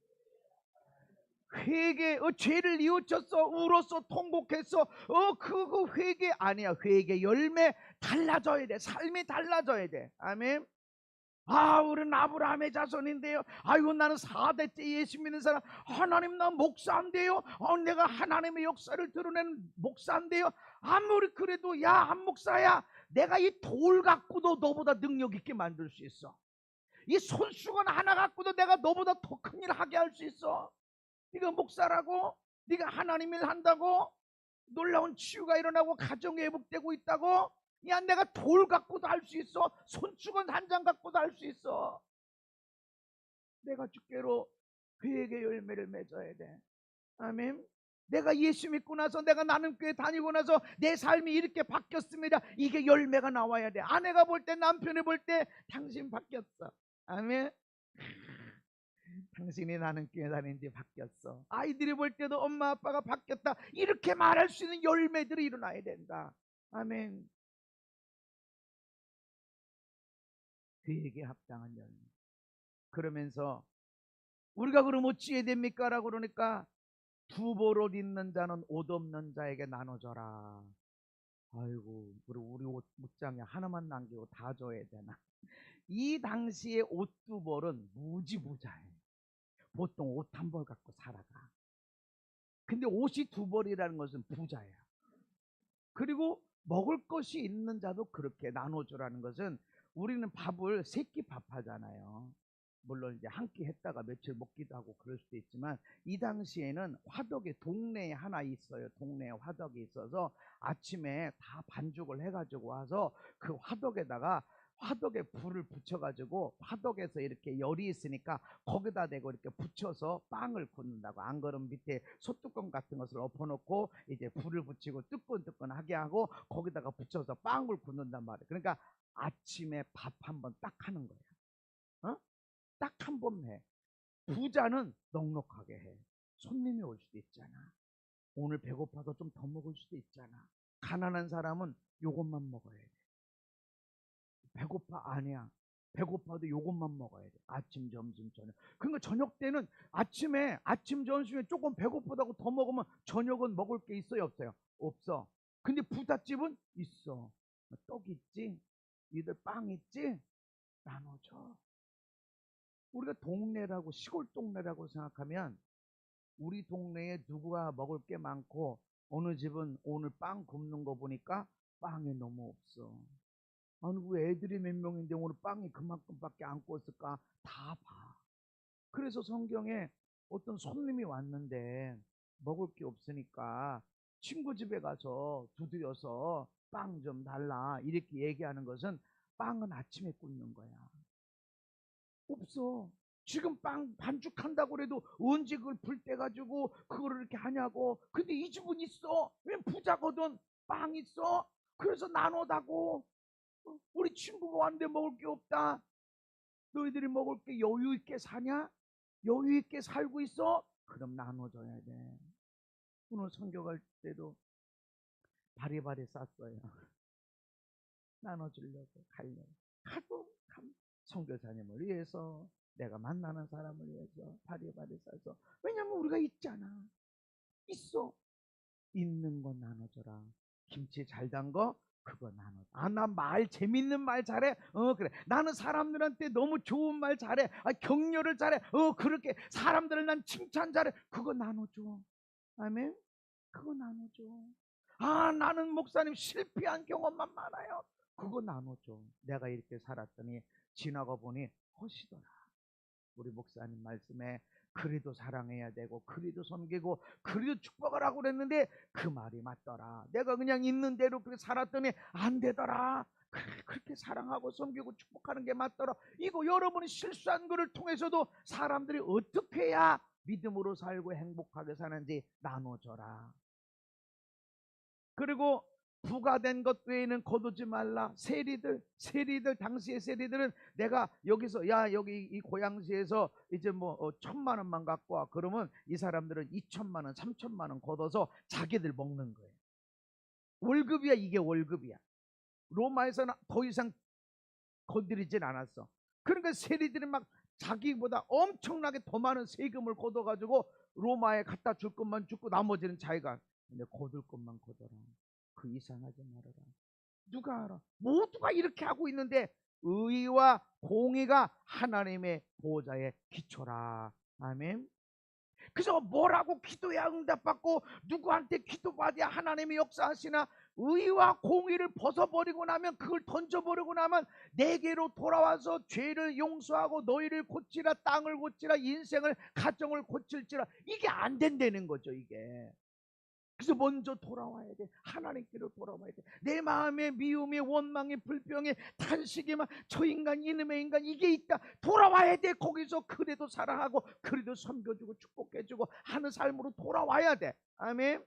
회개, 죄를 뉘우쳤어, 울었어, 통곡했어. 그거 회개 아니야. 회개 열매. 달라져야 돼. 삶이 달라져야 돼. 아멘. 아, 우리는 아브라함의 자손인데요. 아이고, 나는 4대째 예수 믿는 사람. 하나님, 나 목사인데요. 내가 하나님의 역사를 드러내는 목사인데요. 아무리 그래도 야, 한 목사야, 내가 이 돌 갖고도 너보다 능력 있게 만들 수 있어. 이 손수건 하나 갖고도 내가 너보다 더 큰 일 하게 할 수 있어. 네가 목사라고? 네가 하나님 일 한다고? 놀라운 치유가 일어나고 가정이 회복되고 있다고? 야, 내가 돌 갖고도 할 수 있어. 손수건 한 장 갖고도 할 수 있어. 내가 주께로 회개 열매를 맺어야 돼. 아멘. 내가 예수 믿고 나서, 내가 나눔교회 다니고 나서 내 삶이 이렇게 바뀌었습니다. 이게 열매가 나와야 돼. 아내가 볼 때, 남편이 볼 때 당신 바뀌었어. 아멘. 당신이 나눔교회 다니는지 바뀌었어. 아이들이 볼 때도 엄마 아빠가 바뀌었다. 이렇게 말할 수 있는 열매들이 일어나야 된다. 아멘. 그에게 합당한 열매. 그러면서 우리가 그럼 어찌해야 됩니까? 라고 그러니까 두 벌 옷 있는 자는 옷 없는 자에게 나눠줘라. 아이고, 우리 옷 묵장에 하나만 남기고 다 줘야 되나? 이 당시에 옷 두 벌은 무지부자예요. 보통 옷 한 벌 갖고 살아가. 근데 옷이 두 벌이라는 것은 부자예요. 그리고 먹을 것이 있는 자도 그렇게 나눠주라는 것은, 우리는 밥을 세 끼 밥 하잖아요. 물론 이제 한 끼 했다가 며칠 먹기도 하고 그럴 수도 있지만, 이 당시에는 화덕에 동네에 하나 있어요. 동네에 화덕이 있어서 아침에 다 반죽을 해가지고 와서 그 화덕에 불을 붙여가지고, 화덕에서 이렇게 열이 있으니까 거기다 대고 이렇게 붙여서 빵을 굽는다고. 안 그러면 밑에 소뚜껑 같은 것을 엎어놓고 이제 불을 붙이고 뜨끈뜨끈하게 하고 거기다가 붙여서 빵을 굽는단 말이에요. 그러니까 아침에 밥 한 번 딱 하는 거예요. 딱 한 번 해. 부자는 넉넉하게 해. 손님이 올 수도 있잖아. 오늘 배고파서 좀 더 먹을 수도 있잖아. 가난한 사람은 요것만 먹어야 돼. 배고파? 아니야. 배고파도 요것만 먹어야 돼. 아침, 점심, 저녁. 그러니까 저녁 때는 아침, 점심에 조금 배고프다고 더 먹으면 저녁은 먹을 게 있어요, 없어요? 없어. 근데 부잣집은 있어. 떡 있지? 니들 빵 있지? 나눠줘. 우리가 동네라고, 시골 동네라고 생각하면, 우리 동네에 누구가 먹을 게 많고 어느 집은 오늘 빵 굽는 거 보니까 빵이 너무 없어. 아니, 왜 애들이 몇 명인데 오늘 빵이 그만큼밖에 안 구웠을까? 다 봐. 그래서 성경에 어떤 손님이 왔는데 먹을 게 없으니까 친구 집에 가서 두드려서 빵 좀 달라 이렇게 얘기하는 것은 빵은 아침에 굽는 거야. 없어. 지금 빵 반죽한다고 그래도 언제 그걸 불 때 가지고 그거를 이렇게 하냐고. 근데 이 집은 있어. 왜 부자거든. 빵 있어. 그래서 나눠다고. 우리 친구가 왔는데 먹을 게 없다. 너희들이 먹을 게 여유 있게 사냐? 여유 있게 살고 있어? 그럼 나눠줘야 돼. 오늘 선교 갈 때도 바리바리 쌌어요. 나눠주려고 가려고. 가도 선교사님을 위해서, 내가 만나는 사람을 위해서 바리바리 싸서. 왜냐면 우리가 있잖아. 있어. 있는 거 나눠줘라. 김치 잘 단 거 그거 나눠. 나 말 재밌는 말 잘해. 그래. 나는 사람들한테 너무 좋은 말 잘해. 격려를 잘해. 그렇게 사람들을 난 칭찬 잘해. 그거 나눠줘. 아멘. 그거 나눠줘. 나는 목사님 실패한 경험만 많아요. 그거 나눠줘. 내가 이렇게 살았더니 지나가 보니 허시더라. 우리 목사님 말씀에 그래도 사랑해야 되고 그래도 섬기고 그래도 축복을 하고 그랬는데 그 말이 맞더라. 내가 그냥 있는 대로 그렇게 살았더니 안 되더라. 그렇게 사랑하고 섬기고 축복하는 게 맞더라. 이거 여러분이 실수한 것을 통해서도 사람들이 어떻게 해야 믿음으로 살고 행복하게 사는지 나눠줘라. 그리고 부가된 것 외에는 거두지 말라. 세리들 당시의 세리들은 내가 여기서 여기 이 고양시에서 이제 뭐 1,000만 원만 갖고 와. 그러면 이 사람들은 2,000만 원 3,000만 원 걷어서 자기들 먹는 거예요. 월급이야. 이게 월급이야. 로마에서는 더 이상 건드리진 않았어. 그러니까 세리들이 막 자기보다 엄청나게 더 많은 세금을 걷어가지고 로마에 갖다 줄 것만 주고 나머지는 자기가. 근데 거둘 것만 거둬라. 그 이상 하지 말아라. 누가 알아? 모두가 이렇게 하고 있는데 의와 공의가 하나님의 보호자의 기초라. 아멘. 그래서 뭐라고 기도해야 응답받고 누구한테 기도받아야 하나님의 역사하시나? 의와 공의를 벗어버리고 나면, 그걸 던져버리고 나면 내게로 돌아와서 죄를 용서하고 너희를 고치라, 땅을 고치라, 인생을 가정을 고칠지라. 이게 안 된다는 거죠. 이게. 그래서 먼저 돌아와야 돼. 하나님께로 돌아와야 돼. 내 마음에 미움이, 원망이, 불평이, 탄식이, 저 인간, 이놈의 인간, 이게 있다. 돌아와야 돼. 거기서 그래도 사랑하고 그래도 섬겨주고 축복해주고 하는 삶으로 돌아와야 돼. 아멘.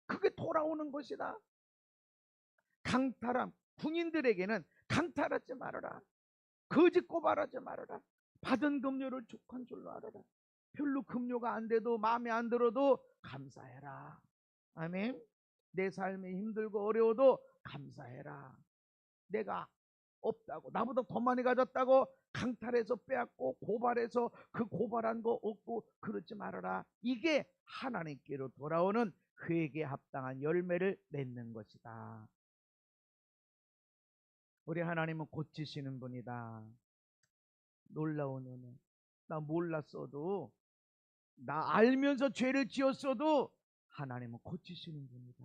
그게 돌아오는 것이다. 강탈함. 군인들에게는 강탈하지 말아라. 거짓 고발하지 말아라. 받은 급료를 족한 줄로 알아라. 별로 급료가 안 돼도, 마음에 안 들어도 감사해라. 아멘. 내 삶이 힘들고 어려워도 감사해라. 내가 없다고, 나보다 더 많이 가졌다고 강탈해서 빼앗고 고발해서 그 고발한 거 얻고 그러지 말아라. 이게 하나님께로 돌아오는 그에게 합당한 열매를 맺는 것이다. 우리 하나님은 고치시는 분이다. 놀라운 은혜. 나 몰랐어도, 나 알면서 죄를 지었어도 하나님은 고치시는 분이다.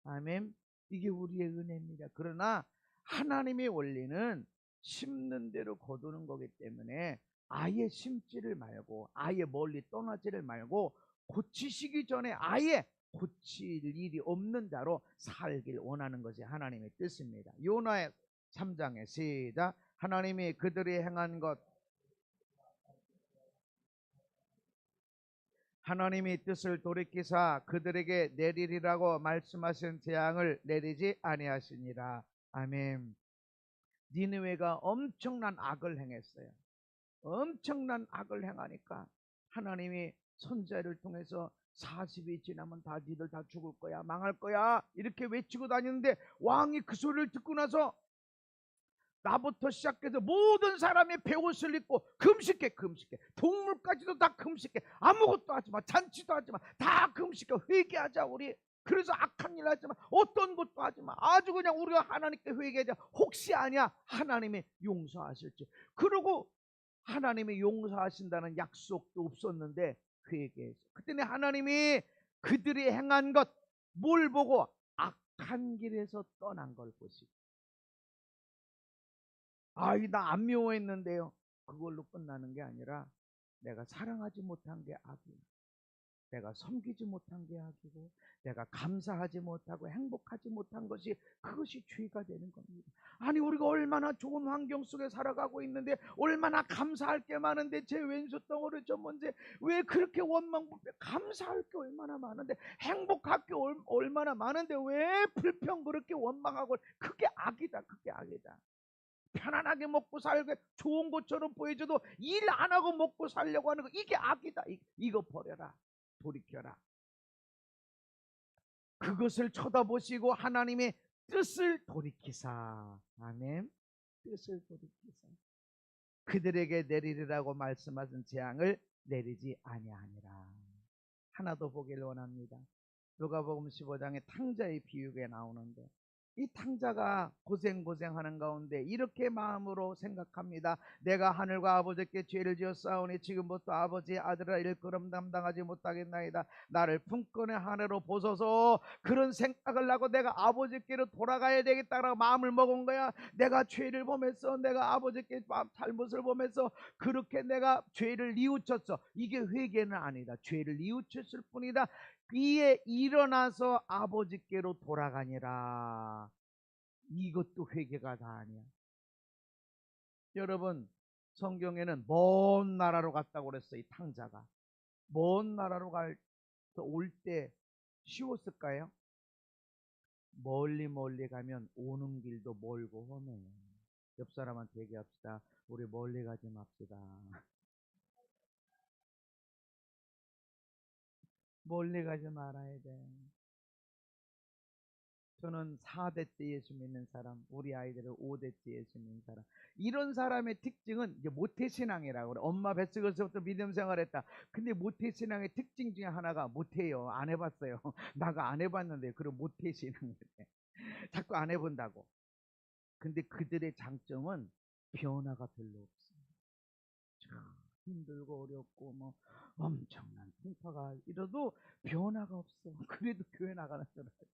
아멘. 이게 우리의 은혜입니다. 그러나 하나님의 원리는 심는 대로 거두는 거기 때문에 아예 심지를 말고, 아예 멀리 떠나지를 말고, 고치시기 전에 아예 고칠 일이 없는 자로 살길 원하는 것이 하나님의 뜻입니다. 요나의 3장에 시작. 하나님이 그들이 행한 것, 하나님이 뜻을 돌이키사 그들에게 내리리라고 말씀하신 재앙을 내리지 아니하시니라. 아멘. 니느웨가 엄청난 악을 행했어요. 엄청난 악을 행하니까 하나님이 선지자를 통해서 40이 지나면 다 니들 다 죽을 거야, 망할 거야 이렇게 외치고 다니는데, 왕이 그 소리를 듣고 나서 나부터 시작해서 모든 사람이 베옷을 입고 금식해. 동물까지도 다 금식해. 아무것도 하지 마. 잔치도 하지 마. 다 금식해. 회개하자 우리. 그래서 악한 일 하지 마. 어떤 것도 하지 마. 아주 그냥 우리가 하나님께 회개하자. 혹시 아냐 하나님이 용서하실지. 그러고 하나님이 용서하신다는 약속도 없었는데 회개했어. 그때는 하나님이 그들이 행한 것, 뭘 보고? 악한 길에서 떠난 걸 보시고, 나 안 미워했는데요. 그걸로 끝나는 게 아니라 내가 사랑하지 못한 게 악이야. 내가 섬기지 못한 게 악이고 내가 감사하지 못하고 행복하지 못한 것이 그것이 죄가 되는 겁니다. 아니 우리가 얼마나 좋은 환경 속에 살아가고 있는데 얼마나 감사할 게 많은데 제 왼수 덩어리 저 문제 왜 그렇게 원망불평 감사할 게 얼마나 많은데 행복할 게 얼마나 많은데 왜 불평 그렇게 원망하고 그게 악이다. 그게 악이다. 편안하게 먹고 살고 좋은 것처럼 보여줘도 일 안 하고 먹고 살려고 하는 거 이게 악이다. 이거 버려라. 돌이켜라. 그것을 쳐다보시고 하나님의 뜻을 돌이키사. 아멘. 뜻을 돌이키사. 그들에게 내리리라고 말씀하신 재앙을 내리지 아니하니라. 하나 더 보기를 원합니다. 누가복음 15장에 탕자의 비유가 나오는데 이 탕자가 고생하는 가운데 이렇게 마음으로 생각합니다. 내가 하늘과 아버지께 죄를 지었사오니 지금부터 아버지의 아들아 일걸음 감당하지 못하겠나이다. 나를 품권의 하늘로 보소서. 그런 생각을 하고 내가 아버지께로 돌아가야 되겠다라고 마음을 먹은 거야. 내가 죄를 범했어. 내가 아버지께 잘못을 범해서 그렇게 내가 죄를 뉘우쳤어. 이게 회개는 아니다. 죄를 뉘우쳤을 뿐이다. 이에 일어나서 아버지께로 돌아가니라. 이것도 회개가 다 아니야. 여러분 성경에는 먼 나라로 갔다고 그랬어. 이 탕자가 먼 나라로 올 때 쉬웠을까요? 멀리 가면 오는 길도 멀고 험해요. 옆 사람한테 얘기합시다. 우리 멀리 가지 맙시다. 멀리 가지 말아야 돼. 저는 4대째 예수 믿는 사람, 우리 아이들은 5대째 예수 믿는 사람. 이런 사람의 특징은 이제 모태신앙이라고 그래. 엄마 뱃속에서부터 믿음 생활했다. 근데 모태신앙의 특징 중에 하나가 못해요. 안 해봤어요. 나가 안 해봤는데 그럼 모태신앙이래. 자꾸 안 해본다고. 근데 그들의 장점은 변화가 별로 없어요. 참 힘들고 어렵고 뭐 엄청난 풍파가 이러도 변화가 없어. 그래도 교회 나가는 줄 알아요.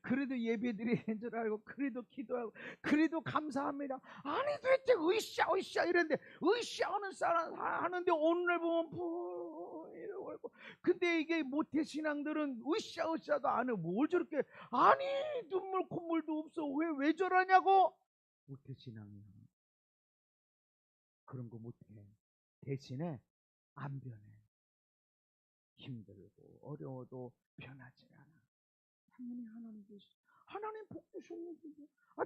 그래도 예배드리는 줄 알고 그래도 기도하고 그래도 감사합니다. 아니 도대체 으쌰 이랬는데 으쌰하는 사람 하는데 오늘 보면 이러고 근데 이게 모태신앙들은 으쌰도 안 해. 뭘 저렇게 아니 눈물 콧물도 없어. 왜 저러냐고. 모태신앙이야. 그런 거 못해. 대신에 안 변해. 힘들고 어려워도 변하지 않아. 당연히 하나님 계시. 하나님 복 주셨는데,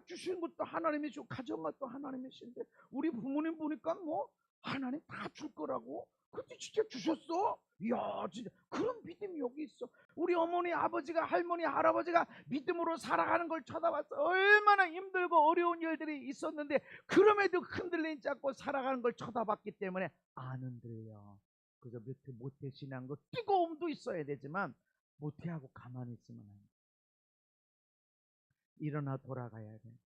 주신 것도 하나님이시고 가져온 것도 하나님이신데 우리 부모님 보니까 뭐 하나님 다 줄 거라고. 근데 진짜 주셨어. 이야 진짜 그런 믿음이 여기 있어. 우리 어머니 아버지가 할머니 할아버지가 믿음으로 살아가는 걸 쳐다봤어. 얼마나 힘들고 어려운 일들이 있었는데 그럼에도 흔들리지 않고 살아가는 걸 쳐다봤기 때문에 안 흔들려. 그래서 모태신앙도 뜨거움도 있어야 되지만 모태하고 가만히 있으면 안 돼. 일어나 돌아가야 돼.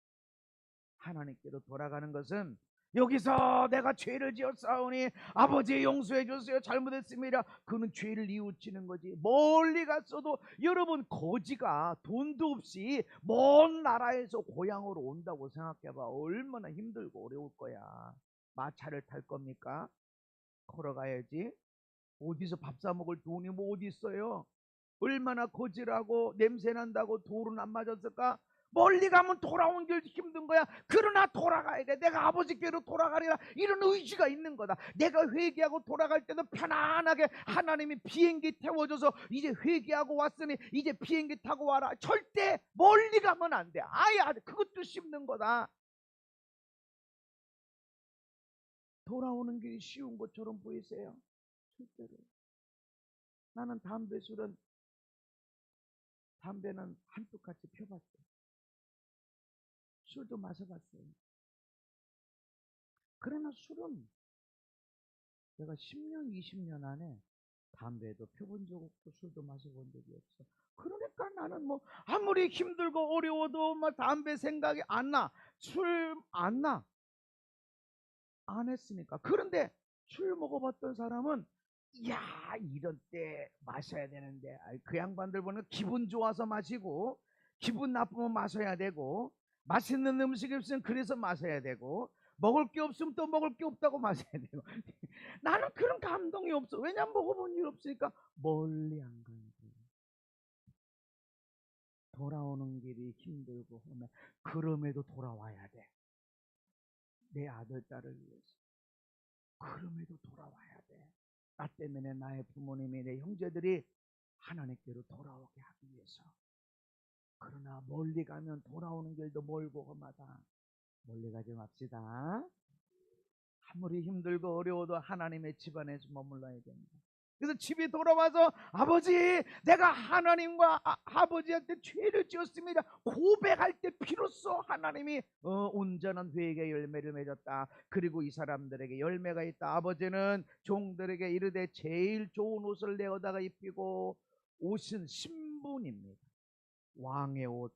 하나님께로 돌아가는 것은 여기서 내가 죄를 지었사오니 아버지 용서해 주세요. 잘못했습니다. 그는 죄를 뉘우치는 거지. 멀리 갔어도 여러분 거지가 돈도 없이 먼 나라에서 고향으로 온다고 생각해봐. 얼마나 힘들고 어려울 거야. 마차를 탈 겁니까? 걸어가야지. 어디서 밥 사 먹을 돈이 뭐 어디 있어요? 얼마나 거지라고 냄새 난다고 돌은 안 맞았을까? 멀리 가면 돌아온 길 힘든 거야. 그러나 돌아가야 돼. 내가 아버지께로 돌아가리라. 이런 의지가 있는 거다. 내가 회개하고 돌아갈 때도 편안하게 하나님이 비행기 태워줘서 이제 회개하고 왔으니 이제 비행기 타고 와라. 절대 멀리 가면 안 돼. 아예 그것도 힘든 거다. 돌아오는 길이 쉬운 것처럼 보이세요? 절대로. 나는 담배는 한뚝같이 펴봤어요. 술도 마셔봤어요. 그러나 술은 내가 10년, 20년 안에 담배도 펴본 적 없고 술도 마셔본 적이 없어. 그러니까 나는 뭐 아무리 힘들고 어려워도 막 담배 생각이 안 나. 술 안 나. 안 했으니까. 그런데 술 먹어봤던 사람은 야 이런 때 마셔야 되는데 그 양반들 보면 기분 좋아서 마시고 기분 나쁘면 마셔야 되고 맛있는 음식이 없으면 그래서 마셔야 되고 먹을 게 없으면 또 먹을 게 없다고 마셔야 되고. 나는 그런 감동이 없어. 왜냐면 먹어본 일 없으니까 멀리 안 가는 거예요. 돌아오는 길이 힘들고 하면 그럼에도 돌아와야 돼. 내 아들 딸을 위해서. 그럼에도 돌아와야 돼. 나 때문에 나의 부모님이, 내 형제들이 하나님께로 돌아오게 하기 위해서. 그러나 멀리 가면 돌아오는 길도 멀고 험하다. 멀리 가지 맙시다. 아무리 힘들고 어려워도 하나님의 집 안에서 머물러야 됩니다. 그래서 집에 돌아와서 아버지, 내가 하나님과 아버지한테 죄를 지었습니다. 고백할 때 비로소 하나님이 온전한 회개의 열매를 맺었다. 그리고 이 사람들에게 열매가 있다. 아버지는 종들에게 이르되 제일 좋은 옷을 내어다가 입히고, 옷은 신분입니다. 왕의 옷,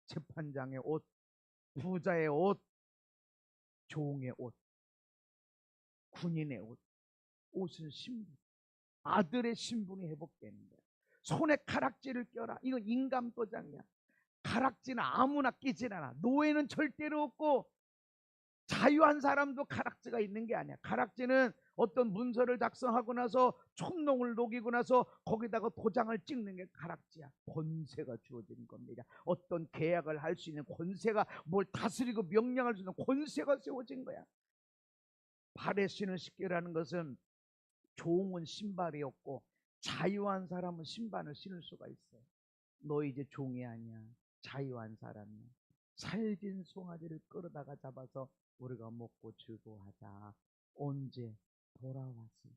재판장의 옷, 부자의 옷, 종의 옷, 군인의 옷. 옷은 신분, 아들의 신분이 회복되는 거야. 손에 가락지를 껴라. 이건 인감도장이야. 가락지는 아무나 끼질 않아. 노예는 절대로 없고 자유한 사람도 가락지가 있는 게 아니야. 가락지는 어떤 문서를 작성하고 나서 촛농을 녹이고 나서 거기다가 도장을 찍는 게 가락지야. 권세가 주어지는 겁니다. 어떤 계약을 할 수 있는 권세가, 뭘 다스리고 명령할 수 있는 권세가 세워진 거야. 발에 신을 신기라는 것은 종은 신발이었고 자유한 사람은 신발을 신을 수가 있어요. 너 이제 종이 아니야. 자유한 사람이야. 살진 송아지를 끌어다가 잡아서 우리가 먹고 즐거워하자. 언제? 돌아왔을 때.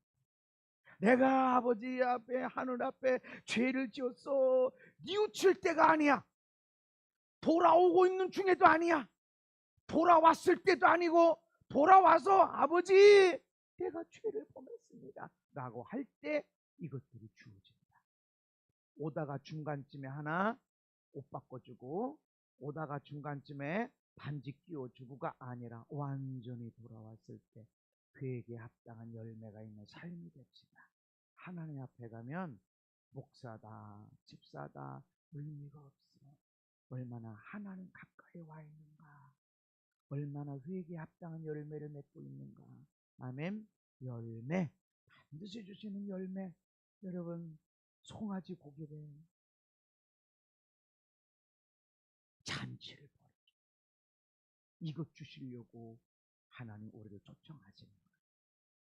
내가 아버지 앞에, 하늘 앞에 죄를 지었어. 뉘우칠 때가 아니야. 돌아오고 있는 중에도 아니야. 돌아왔을 때도 아니고, 돌아와서 아버지, 내가 죄를 범했습니다 라고 할 때 이것들이 주어집니다. 오다가 중간쯤에 하나 옷 바꿔주고, 오다가 중간쯤에 반지 끼워주고가 아니라 완전히 돌아왔을 때 그에게 합당한 열매가 있는 삶이 됩시다. 하나님 앞에 가면 목사다, 집사다 의미가 없어. 얼마나 하나님 가까이 와 있는가, 얼마나 회개에 합당한 열매를 맺고 있는가. 아멘. 열매, 반드시 주시는 열매. 여러분, 송아지 고기를, 잔치를 벌이죠. 이것 주시려고 하나님 우리를 초청하시는 거예요.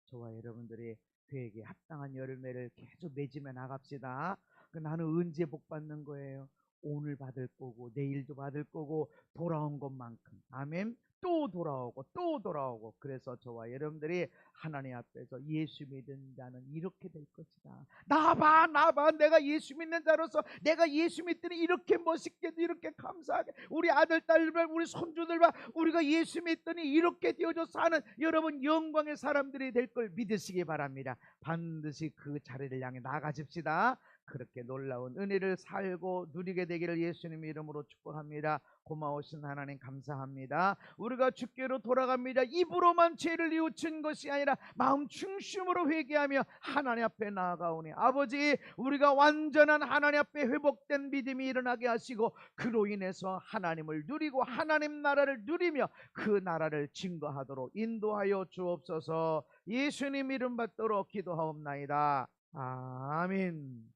저와 여러분들이 그에게 합당한 열매를 계속 맺으며 나갑시다. 나는 언제 복 받는 거예요? 오늘 받을 거고 내일도 받을 거고 돌아온 것만큼. 아멘. 또 돌아오고 또 돌아오고. 그래서 저와 여러분들이 하나님 앞에서 예수 믿는 자는 이렇게 될 것이다. 나봐 내가 예수 믿는 자로서 내가 예수 믿더니 이렇게 멋있게도 이렇게 감사하게 우리 아들 딸들 우리 손주들과 우리가 예수 믿더니 이렇게 되어져서 하는 여러분 영광의 사람들이 될 걸 믿으시기 바랍니다. 반드시 그 자리를 향해 나가십시다. 그렇게 놀라운 은혜를 살고 누리게 되기를 예수님의 이름으로 축복합니다. 고마우신 하나님 감사합니다. 우리가 주께로 돌아갑니다. 입으로만 죄를 뉘우친 것이 아니라 마음 중심으로 회개하며 하나님 앞에 나아가오니 아버지, 우리가 완전한 하나님 앞에 회복된 믿음이 일어나게 하시고 그로 인해서 하나님을 누리고 하나님 나라를 누리며 그 나라를 증거하도록 인도하여 주옵소서. 예수님 이름 받도록 기도하옵나이다. 아멘.